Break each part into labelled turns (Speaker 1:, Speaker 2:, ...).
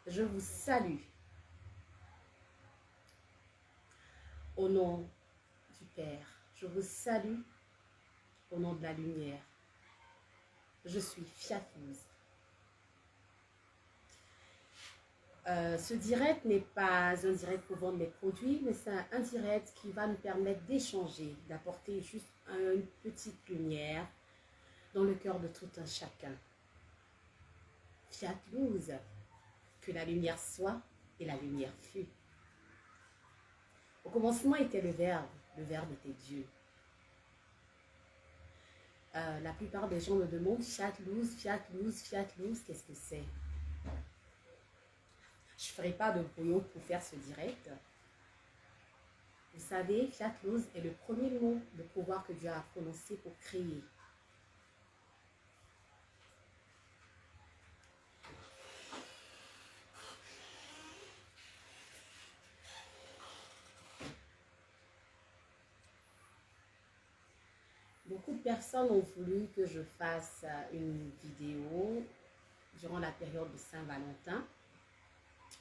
Speaker 1: Je vous salue au nom du Père. Je vous salue au nom de la lumière. Je suis Fiatlouse. Ce direct n'est pas un direct pour vendre mes produits, mais c'est un direct qui va nous permettre d'échanger, d'apporter juste une petite lumière dans le cœur de tout un chacun. Fiatlouse, que la lumière soit et la lumière fut. Au commencement était le Verbe était Dieu. La plupart des gens me demandent Fiatlouse, Fiatlouse, Fiatlouse, qu'est-ce que c'est? Je ne ferai pas de brouillon pour faire ce direct. Vous savez, Fiatlouse est le premier mot de pouvoir que Dieu a prononcé pour créer. Beaucoup de personnes ont voulu que je fasse une vidéo durant la période de Saint-Valentin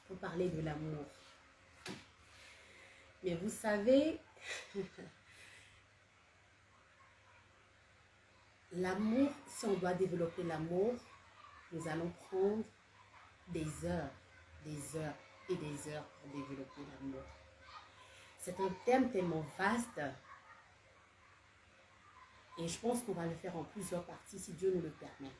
Speaker 1: pour parler de l'amour. Mais vous savez, l'amour, si on doit développer l'amour, nous allons prendre des heures et des heures pour développer l'amour. C'est un thème tellement vaste et je pense qu'on va le faire en plusieurs parties si Dieu nous le permet.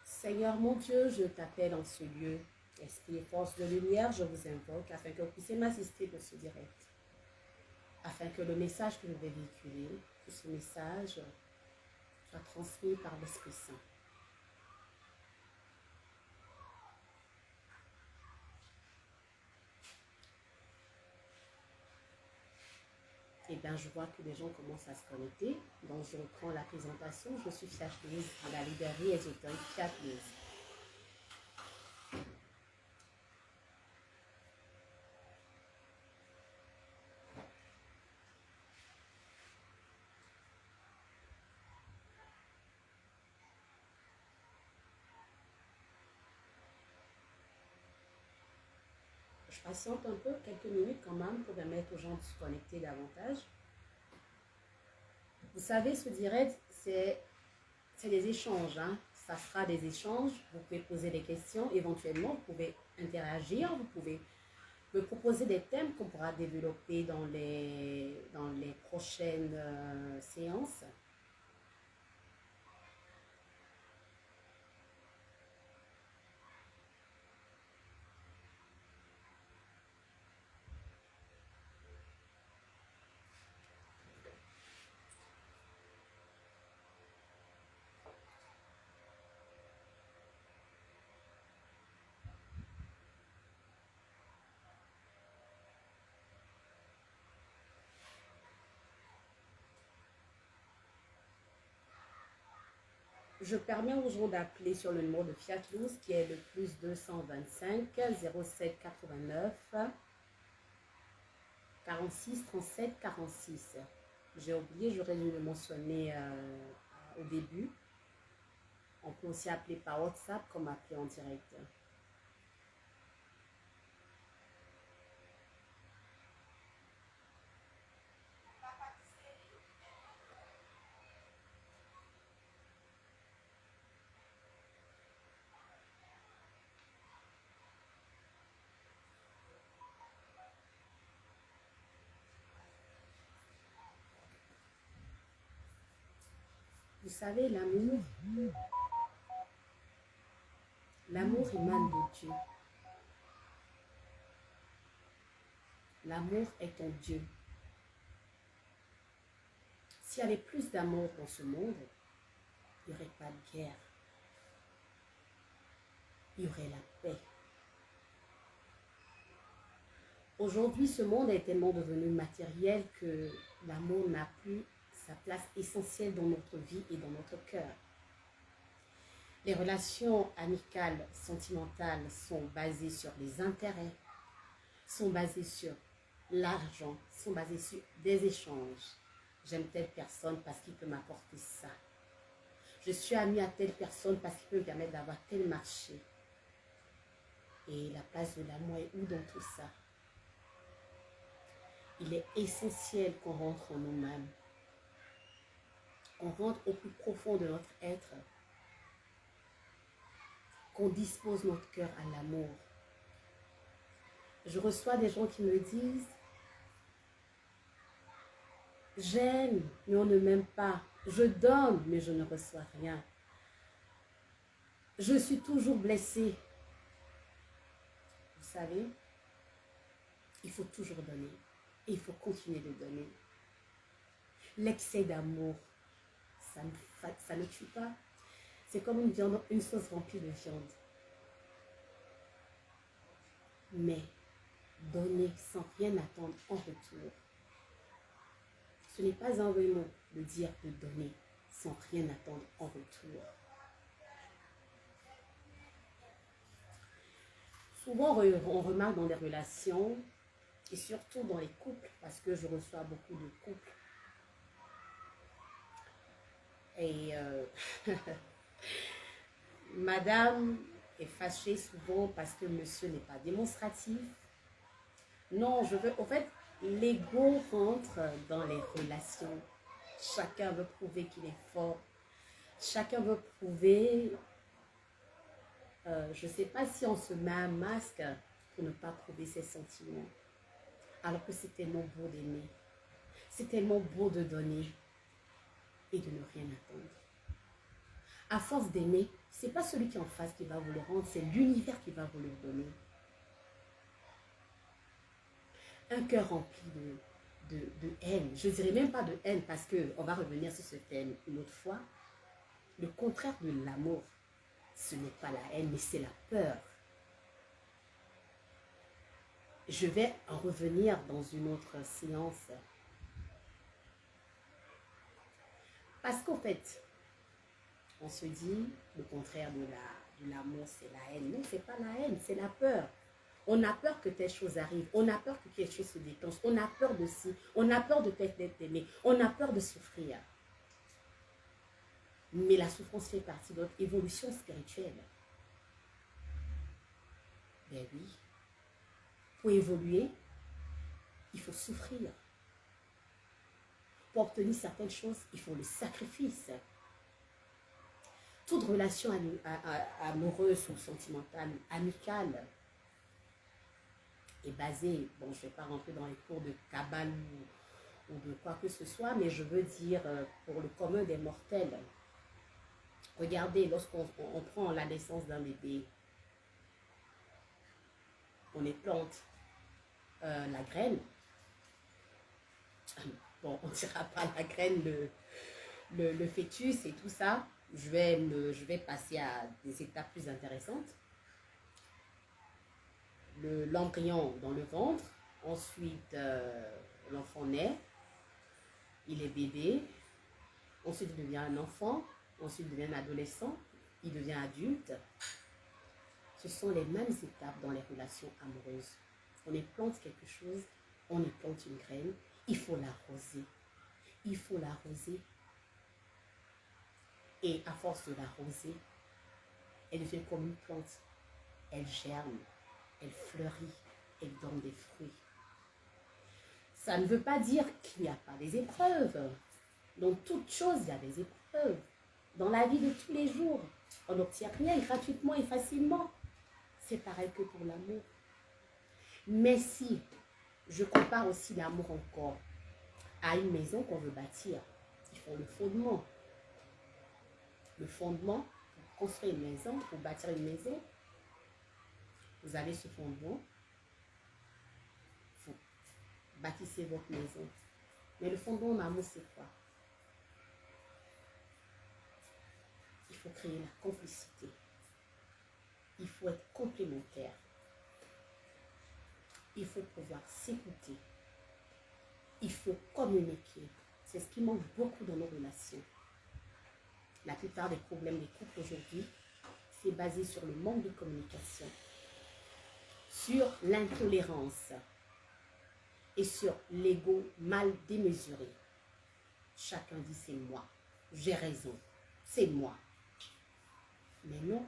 Speaker 1: Seigneur mon Dieu, je t'appelle en ce lieu. Esprit et force de lumière, je vous invoque afin que vous puissiez m'assister de ce direct. Afin que le message que je vais véhiculer, que ce message soit transmis par l'Esprit Saint. Et bien, je vois que les gens commencent à se connecter. Donc, je reprends la présentation. Je suis Fiatlouse à la librairie ésotérique Fiatlouse. Je patiente un peu, quelques minutes quand même, pour permettre aux gens de se connecter davantage. Vous savez, ce direct, c'est des échanges. Hein. Ça sera des échanges. Vous pouvez poser des questions. Éventuellement, vous pouvez interagir. Vous pouvez me proposer des thèmes qu'on pourra développer dans les prochaines séances. Je permets aux gens d'appeler sur le numéro de Fiatlouse qui est le plus 225 07 89 46 37 46. J'ai oublié, j'aurais dû le mentionner au début. On peut aussi appeler par WhatsApp comme appeler en direct. Vous savez, l'amour émane de Dieu. L'amour est ton Dieu. S'il y avait plus d'amour dans ce monde, il n'y aurait pas de guerre. Il y aurait la paix. Aujourd'hui, ce monde est tellement devenu matériel que l'amour n'a plus sa place essentielle dans notre vie et dans notre cœur. Les relations amicales, sentimentales sont basées sur les intérêts, sont basées sur l'argent, sont basées sur des échanges. J'aime telle personne parce qu'il peut m'apporter ça. Je suis amie à telle personne parce qu'il peut me permettre d'avoir tel marché. Et la place de l'amour est où dans tout ça? Il est essentiel qu'on rentre en nous-mêmes. On rentre au plus profond de notre être. Qu'on dispose notre cœur à l'amour. Je reçois des gens qui me disent « J'aime, mais on ne m'aime pas. Je donne, mais je ne reçois rien. Je suis toujours blessée. » Vous savez, il faut toujours donner. Et il faut continuer de donner. L'excès d'amour, ça ne tue pas. C'est comme une sauce remplie de viande. Mais donner sans rien attendre en retour. Ce n'est pas un vrai mot de dire de donner sans rien attendre en retour. Souvent, on remarque dans les relations, et surtout dans les couples, parce que je reçois beaucoup de couples. Et madame est fâchée souvent parce que monsieur n'est pas démonstratif. Non, en fait, l'ego rentre dans les relations. Chacun veut prouver qu'il est fort. Chacun veut prouver, je ne sais pas si on se met un masque pour ne pas prouver ses sentiments. Alors que c'est tellement beau d'aimer. C'est tellement beau de donner et de ne rien attendre. À force d'aimer, ce n'est pas celui qui est en face qui va vous le rendre, c'est l'univers qui va vous le donner. Un cœur rempli de haine, je ne dirais même pas de haine parce qu'on va revenir sur ce thème une autre fois. Le contraire de l'amour, ce n'est pas la haine, mais c'est la peur. Je vais en revenir dans une autre séance. Parce qu'en fait, on se dit, le contraire de l'amour, c'est la haine. Non, ce n'est pas la haine, c'est la peur. On a peur que telle chose arrive. On a peur que quelque chose se déclenche. On a peur de ci. On a peur de peut-être d'être aimé. On a peur de souffrir. Mais la souffrance fait partie de notre évolution spirituelle. Ben oui. Pour évoluer, il faut souffrir. Pour obtenir certaines choses, il faut le sacrifice. Toute relation amoureuse ou sentimentale, amicale, est basée, bon, je ne vais pas rentrer dans les cours de Kabbale ou de quoi que ce soit, mais je veux dire pour le commun des mortels. Regardez, lorsqu'on prend la naissance d'un bébé, on plante la graine. Bon, on ne dira pas la graine, le fœtus et tout ça. Je vais passer à des étapes plus intéressantes. L'embryon dans le ventre, ensuite l'enfant naît, il est bébé, ensuite il devient un enfant, ensuite il devient un adolescent, il devient adulte. Ce sont les mêmes étapes dans les relations amoureuses. On plante quelque chose, on plante une graine, il faut l'arroser. Il faut l'arroser. Et à force de l'arroser, elle devient comme une plante. Elle germe, elle fleurit, elle donne des fruits. Ça ne veut pas dire qu'il n'y a pas des épreuves. Dans toute chose, il y a des épreuves. Dans la vie de tous les jours, on n'obtient rien gratuitement et facilement. C'est pareil que pour l'amour. Mais si je compare aussi l'amour encore à une maison qu'on veut bâtir, il faut le fondement. Le fondement, pour construire une maison, pour bâtir une maison, vous avez ce fondement, vous bâtissez votre maison. Mais le fondement en amour, c'est quoi? Il faut créer la complicité. Il faut être complémentaire. Il faut pouvoir s'écouter. Il faut communiquer. C'est ce qui manque beaucoup dans nos relations. La plupart des problèmes des couples aujourd'hui, c'est basé sur le manque de communication. sur l'intolérance et sur l'ego mal démesuré. Chacun dit c'est moi, j'ai raison, c'est moi. Mais non,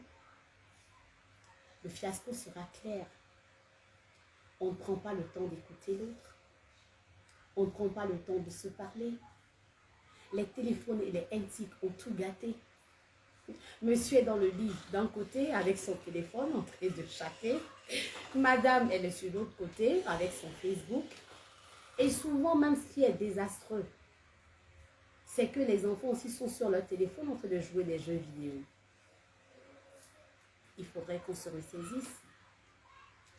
Speaker 1: le fiasco sera clair. On ne prend pas le temps d'écouter l'autre. On ne prend pas le temps de se parler. Les téléphones et les antiques ont tout gâté. Monsieur est dans le lit d'un côté avec son téléphone en train de chatter. Madame, elle est sur l'autre côté avec son Facebook. Et souvent, même ce qui est désastreux, c'est que les enfants aussi sont sur leur téléphone en train de jouer des jeux vidéo. Il faudrait qu'on se ressaisisse,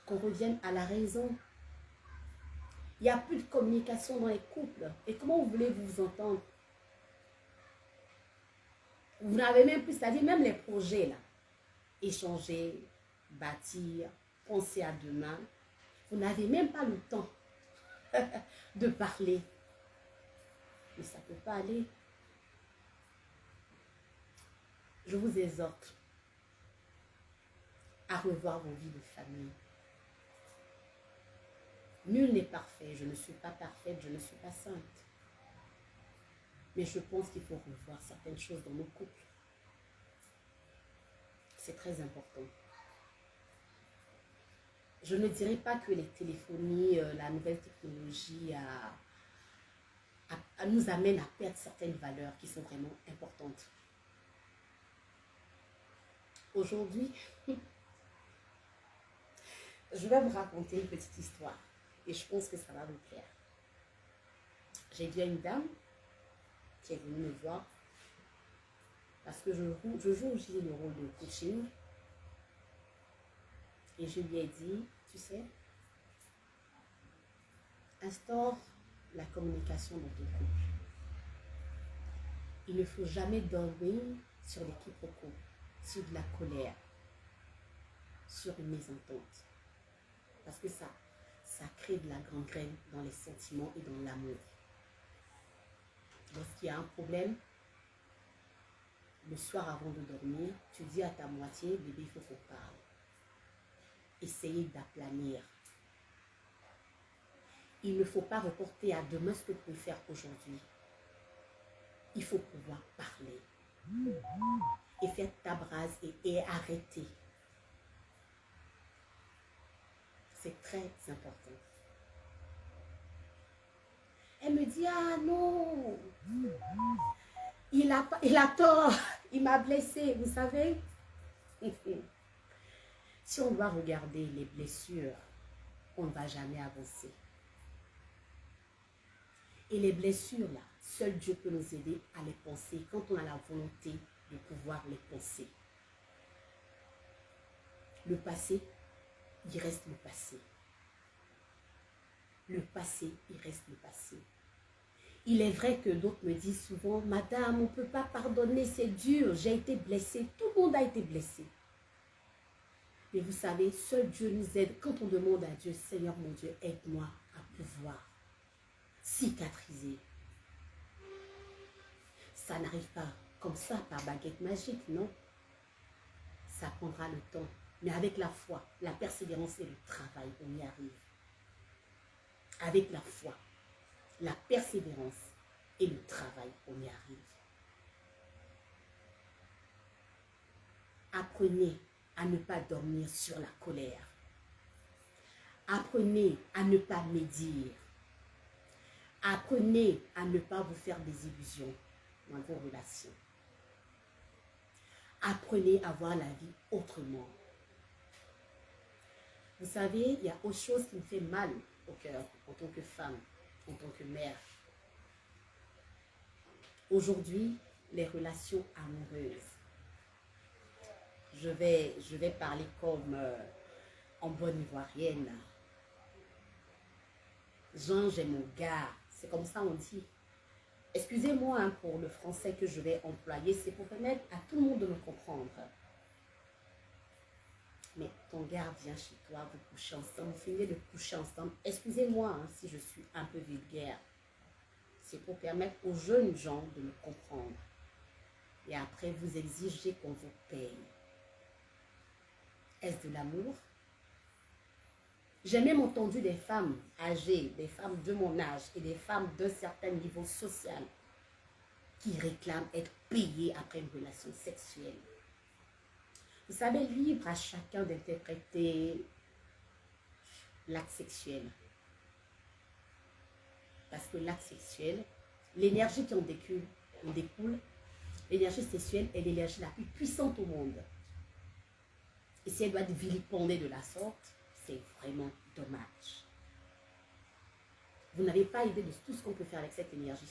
Speaker 1: qu'on revienne à la raison. Il n'y a plus de communication dans les couples. Et comment vous voulez vous entendre? Vous n'avez même plus, c'est-à-dire même les projets là, échanger, bâtir, penser à demain, vous n'avez même pas le temps de parler. Mais ça ne peut pas aller. Je vous exhorte à revoir vos vies de famille. Nul n'est parfait, je ne suis pas parfaite, je ne suis pas sainte. Mais je pense qu'il faut revoir certaines choses dans nos couples. C'est très important. Je ne dirais pas que les téléphonies, la nouvelle technologie nous amène à perdre certaines valeurs qui sont vraiment importantes. Aujourd'hui, je vais vous raconter une petite histoire et je pense que ça va vous plaire. J'ai dit à une dame qui est venue me voir parce que je joue aussi le rôle de coaching et je lui ai dit, tu sais, instaure la communication dans ton couple. Il ne faut jamais dormir sur des quiproquos, sur de la colère, sur une mésentente. Parce que ça crée de la gangrène dans les sentiments et dans l'amour. Lorsqu'il y a un problème, le soir avant de dormir, tu dis à ta moitié, bébé, il faut qu'on parle. Essayez d'aplanir. Il ne faut pas reporter à demain ce que tu peux faire aujourd'hui. Il faut pouvoir parler. Et faire ta brase et arrêter. C'est très important. Elle me dit, ah non, il a tort, il m'a blessé, vous savez. Si on doit regarder les blessures, on ne va jamais avancer. Et les blessures, là, seul Dieu peut nous aider à les penser quand on a la volonté de pouvoir les penser. Le passé, il reste le passé. Le passé, il reste le passé. Il est vrai que d'autres me disent souvent, madame, on ne peut pas pardonner, c'est dur, j'ai été blessée, tout le monde a été blessé. Mais vous savez, seul Dieu nous aide quand on demande à Dieu, Seigneur mon Dieu, aide-moi à pouvoir cicatriser. Ça n'arrive pas comme ça, par baguette magique, non. Ça prendra le temps. Mais avec la foi, la persévérance et le travail, on y arrive. Avec la foi, la persévérance et le travail, on y arrive. Apprenez à ne pas dormir sur la colère. Apprenez à ne pas médire. Apprenez à ne pas vous faire des illusions dans vos relations. Apprenez à voir la vie autrement. Vous savez, il y a autre chose qui me fait mal au cœur en tant que femme, en tant que mère. Aujourd'hui, les relations amoureuses. Je vais parler comme en bonne ivoirienne. Jean, j'ai mon gars. C'est comme ça on dit. Excusez-moi hein, pour le français que je vais employer. C'est pour permettre à tout le monde de me comprendre. Mais ton gars vient chez toi, vous couchez ensemble, vous finissez de coucher ensemble. Excusez-moi hein, si je suis un peu vulgaire. C'est pour permettre aux jeunes gens de me comprendre. Et après, vous exigez qu'on vous paye. Est-ce de l'amour? J'ai même entendu des femmes âgées, des femmes de mon âge et des femmes d'un certain niveau social qui réclament être payées après une relation sexuelle. Vous savez, libre à chacun d'interpréter l'acte sexuel. Parce que l'acte sexuel, l'énergie qui en découle, l'énergie sexuelle est l'énergie la plus puissante au monde. Et si elle doit être vilipendée de la sorte, c'est vraiment dommage. Vous n'avez pas idée de tout ce qu'on peut faire avec cette énergie